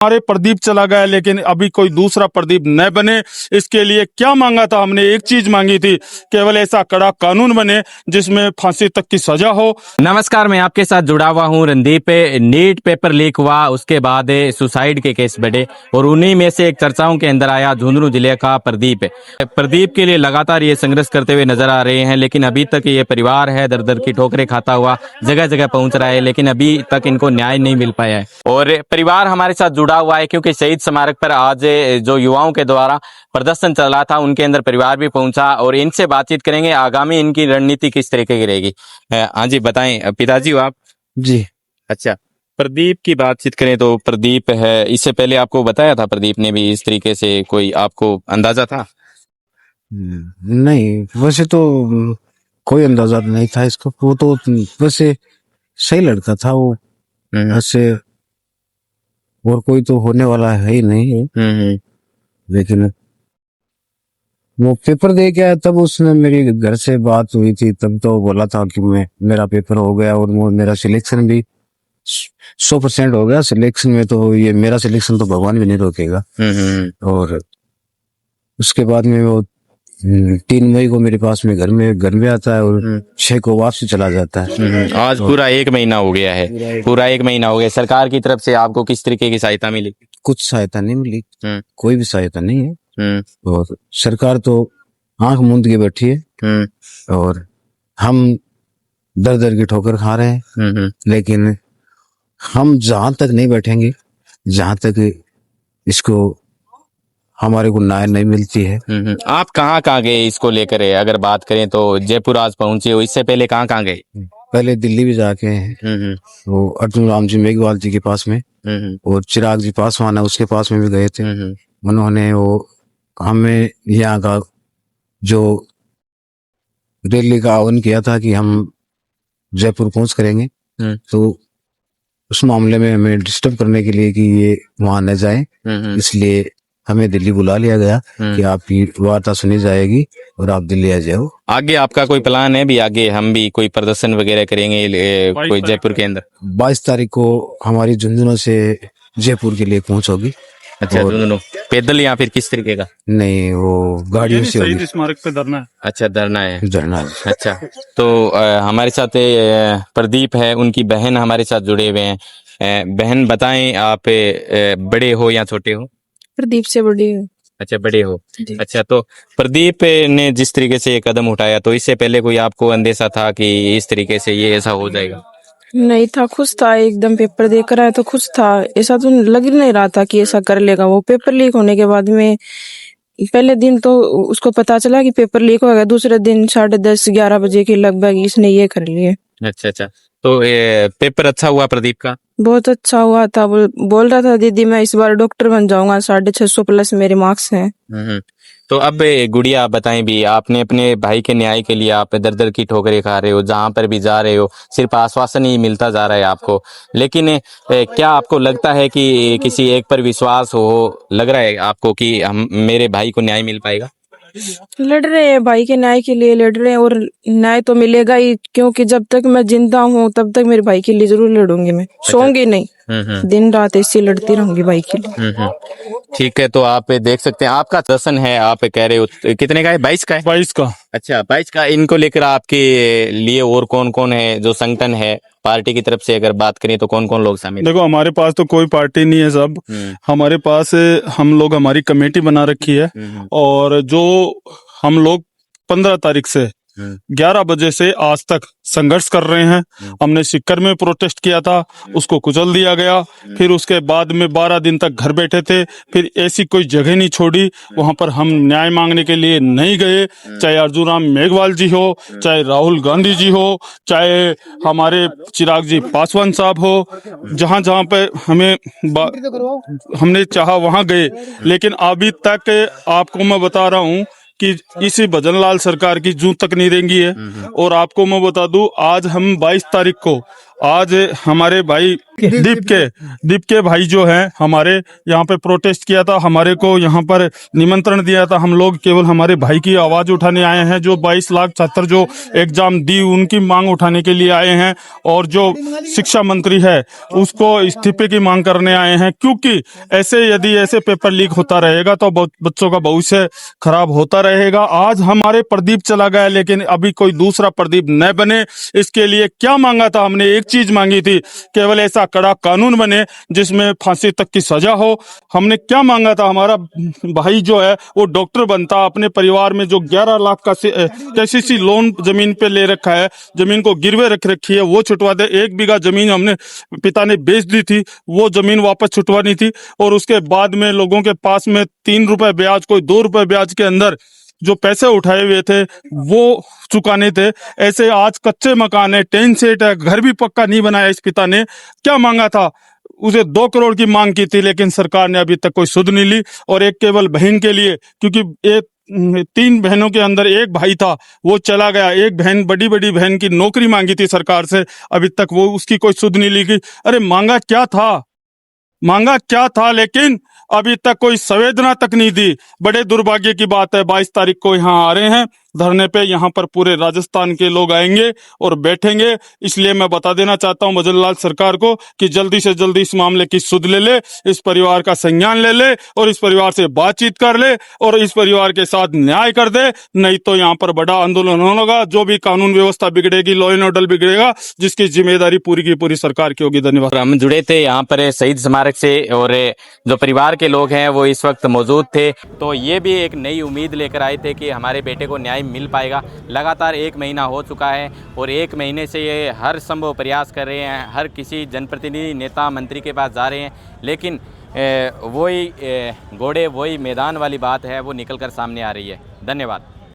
हमारे प्रदीप चला गया, लेकिन अभी कोई दूसरा प्रदीप न बने, इसके लिए क्या मांगा था हमने? एक चीज मांगी थी, केवल ऐसा कड़ा कानून बने जिसमें फांसी तक की सजा हो। नमस्कार, मैं आपके साथ जुड़ा हुआ हूं रणदीप। नीट पेपर लीक हुआ, उसके बाद सुसाइड के केस बढ़े और उन्हीं में से एक चर्चाओं के अंदर आया झुंझुनू जिले का प्रदीप। प्रदीप के लिए लगातार ये संघर्ष करते हुए नजर आ रहे हैं, लेकिन अभी तक ये परिवार है दर दर की ठोकरें खाता हुआ जगह जगह पहुंच रहा है, लेकिन अभी तक इनको न्याय नहीं मिल पाया है। और परिवार हमारे साथ जुड़ा हुआ है क्योंकि शहीद स्मारक पर आज जो युवाओं के द्वारा प्रदर्शन चला था, उनके अंदर परिवार भी पहुंचा और इनसे बातचीत करेंगे आगामी इनकी रणनीति किस तरीके की रहेगी। हाँ जी, बताएं। पिताजी हो आप? जी। अच्छा, प्रदीप की बातचीत करें तो प्रदीप है, इससे पहले आपको बताया था प्रदीप ने भी इस तरीके से, कोई आपको अंदाजा था? नहीं, वैसे तो कोई अंदाजा नहीं था इसको। वो तो वैसे सही लड़का था वो, ऐसे और कोई तो होने वाला है ही नहीं। लेकिन वो पेपर दे के आया तब उसने मेरी घर से बात हुई थी, तब तो बोला था कि मेरा पेपर हो गया और मेरा सिलेक्शन भी 100% हो गया। सिलेक्शन में तो ये मेरा सिलेक्शन तो भगवान भी नहीं रोकेगा। और उसके बाद में वो 3 मई को मेरे पास में घर में आता है और 6 को वापसी चला जाता है। आज पूरा 1 महीना हो गया है, पूरा 1 महीना हो गया। सरकार की तरफ से आपको किस तरीके की सहायता मिली? कुछ सहायता नहीं मिली, कोई भी सहायता नहीं है। और सरकार तो आंख मूंद के बैठी है और हम दर दर की ठोकर खा रहे हैं। लेकिन हम जहां तक नहीं बैठेंगे, जहां तक इसको हमारे को न्याय नहीं मिलती है। आप कहाँ कहाँ गए इसको लेकर? अगर बात करें तो जयपुर आज पहुंचे हो, इससे पहले कहाँ कहाँ गए? पहले दिल्ली भी जाके हैं, वो अर्जुन राम जी मेघवाल जी के पास में, और चिराग जी पासवान है उसके पास में भी गए थे। उन्होंने वो हमें यहाँ का जो रैली का आह्वान किया था कि हम जयपुर पहुंच करेंगे, तो उस मामले में हमें डिस्टर्ब करने के लिए कि ये वहां न जाए, इसलिए हमें दिल्ली बुला लिया गया कि आपकी वार्ता सुनी जाएगी और आप दिल्ली आ जाओ। आगे आपका कोई प्लान है भी? आगे हम भी कोई प्रदर्शन वगैरह करेंगे कोई जयपुर के अंदर? 22 तारीख को हमारी झुंझुनू से जयपुर के लिए पहुंच होगी। अच्छा, झुंझुनू पैदल या फिर किस तरीके का? नहीं, वो गाड़ियों से होगी। स्मारक पे धरना है। अच्छा, धरना है। धरना है। अच्छा, तो हमारे साथ प्रदीप है, उनकी बहन हमारे साथ जुड़े हुए हैं। बहन बताएं, आप बड़े हो या छोटे हो? प्रदीप से बड़ी है। अच्छा, बड़े हो। अच्छा, तो प्रदीप ने जिस तरीके से ये कदम उठाया, तो इससे पहले कोई आपको अंदेशा था कि इस तरीके से ये ऐसा हो जाएगा? नहीं था, खुश था एकदम। पेपर देकर आया तो खुश था, ऐसा तो लग नहीं रहा था कि ऐसा कर लेगा। वो पेपर लीक होने के बाद में पहले दिन तो उसको पता चला कि पेपर लीक हो गया, दूसरे दिन 10:30-11 बजे के लगभग इसने ये कर लिए। अच्छा, तो पेपर अच्छा हुआ प्रदीप का? बहुत अच्छा हुआ था। वो बोल रहा था, दीदी मैं इस बार डॉक्टर बन जाऊंगा, 650 प्लस मेरे मार्क्स हैं। तो अब गुड़िया बताएं भी, आपने अपने भाई के न्याय के लिए आप दर दर की ठोकरें खा रहे हो, जहां पर भी जा रहे हो सिर्फ आश्वासन ही मिलता जा रहा है आपको, लेकिन क्या आपको लगता है कि किसी एक पर विश्वास हो, लग रहा है आपको कि हम मेरे भाई को न्याय मिल पाएगा? लड़ रहे हैं भाई के न्याय के लिए, लड़ रहे हैं और न्याय तो मिलेगा ही, क्योंकि जब तक मैं जिंदा हूँ तब तक मेरे भाई के लिए जरूर लड़ूंगी। मैं सोऊंगी नहीं, दिन रात ऐसे लड़ती रहूंगी भाई के लिए। ठीक है, तो आप देख सकते हैं आपका दर्शन है, आप कह रहे हो कितने का है? 22 का है? 22 का। अच्छा, 22 का। इनको लेकर आपके लिए और कौन कौन है जो संगठन है पार्टी की तरफ से अगर बात करें तो कौन कौन लोग शामिल? देखो, हमारे पास तो कोई पार्टी नहीं है, सब हमारे पास हम लोग हमारी कमेटी बना रखी है, और जो हम लोग 15 तारीख से 11 बजे से आज तक संघर्ष कर रहे हैं। हमने सीकर में प्रोटेस्ट किया था, उसको कुचल दिया गया। फिर उसके बाद में 12 दिन तक घर बैठे थे, फिर ऐसी कोई जगह नहीं छोड़ी वहां पर हम न्याय मांगने के लिए नहीं गए। चाहे अर्जुन राम मेघवाल जी हो, चाहे राहुल गांधी जी हो, चाहे हमारे चिराग जी पासवान साहब हो, जहां जहां पे हमने चाहा वहां गए। लेकिन अभी तक आपको मैं बता रहा हूं कि इसी भजनलाल सरकार की जूं तक नहीं रेंगी है। और आपको मैं बता दूं, आज हम 22 तारीख को आज हमारे भाई दीप के भाई जो हैं हमारे यहाँ पे प्रोटेस्ट किया था, हमारे को यहाँ पर निमंत्रण दिया था। हम लोग केवल हमारे भाई की आवाज उठाने आए हैं। जो 22 लाख छात्र जो एग्जाम दी उनकी मांग उठाने के लिए आए हैं, और जो शिक्षा मंत्री है उसको इस्तीफे की मांग करने आए हैं, क्योंकि यदि ऐसे पेपर लीक होता रहेगा तो बच्चों का भविष्य खराब होता रहेगा। आज हमारे प्रदीप चला गया, लेकिन अभी कोई दूसरा प्रदीप न बने, इसके लिए क्या मांगा था हमने? एक चीज मांगी थी, केवल ऐसा कड़ा कानून बने जिसमें फांसी तक की सजा हो। हमने क्या मांगा था? हमारा भाई जो है वो डॉक्टर बनता, अपने परिवार में जो 11 लाख का केसीसी लोन जमीन पे ले रखा है, जमीन को गिरवे रख रखी है, वो छुटवा दे। 1 बीघा जमीन हमने पिता ने बेच दी थी, वो जमीन वापस छुटवानी थी। और उसके बाद में लोगों के पास में 3 रुपए ब्याज, कोई 2 रुपए ब्याज के अंदर जो पैसे उठाए हुए थे वो चुकाने थे। ऐसे आज कच्चे मकान है, टेन सेट है, घर भी पक्का नहीं बनाया इस पिता ने। क्या मांगा था? उसे 2 करोड़ की मांग की थी, लेकिन सरकार ने अभी तक कोई सुध नहीं ली। और एक केवल बहन के लिए, क्योंकि 3 बहनों के अंदर एक भाई था, वो चला गया। एक बहन, बड़ी बहन की नौकरी मांगी थी सरकार से, अभी तक वो उसकी कोई सुध नहीं ली गई। अरे मांगा क्या था? लेकिन अभी तक कोई संवेदना तक नहीं दी। बड़े दुर्भाग्य की बात है, 22 तारीख को यहाँ आ रहे हैं धरने पे। यहाँ पर पूरे राजस्थान के लोग आएंगे और बैठेंगे। इसलिए मैं बता देना चाहता हूँ भजन लाल सरकार को कि जल्दी से जल्दी इस मामले की सुध ले ले, इस परिवार का संज्ञान ले ले, और इस परिवार से बातचीत कर ले, और इस परिवार के साथ न्याय कर दे। नहीं तो यहाँ पर बड़ा आंदोलन होगा, जो भी कानून व्यवस्था बिगड़ेगी, लॉ एंड ऑर्डर बिगड़ेगा, जिसकी जिम्मेदारी पूरी की पूरी सरकार की होगी। धन्यवाद। हम जुड़े थे यहाँ पर शहीद स्मारक से, और जो परिवार के लोग हैं वो इस वक्त मौजूद थे। तो ये भी एक नई उम्मीद लेकर आए थे कि हमारे बेटे को न्याय मिल पाएगा। लगातार 1 महीना हो चुका है, और 1 महीने से ये हर संभव प्रयास कर रहे हैं, हर किसी जनप्रतिनिधि, नेता, मंत्री के पास जा रहे हैं, लेकिन वही घोड़े वही मैदान वाली बात है, वो निकल कर सामने आ रही है। धन्यवाद।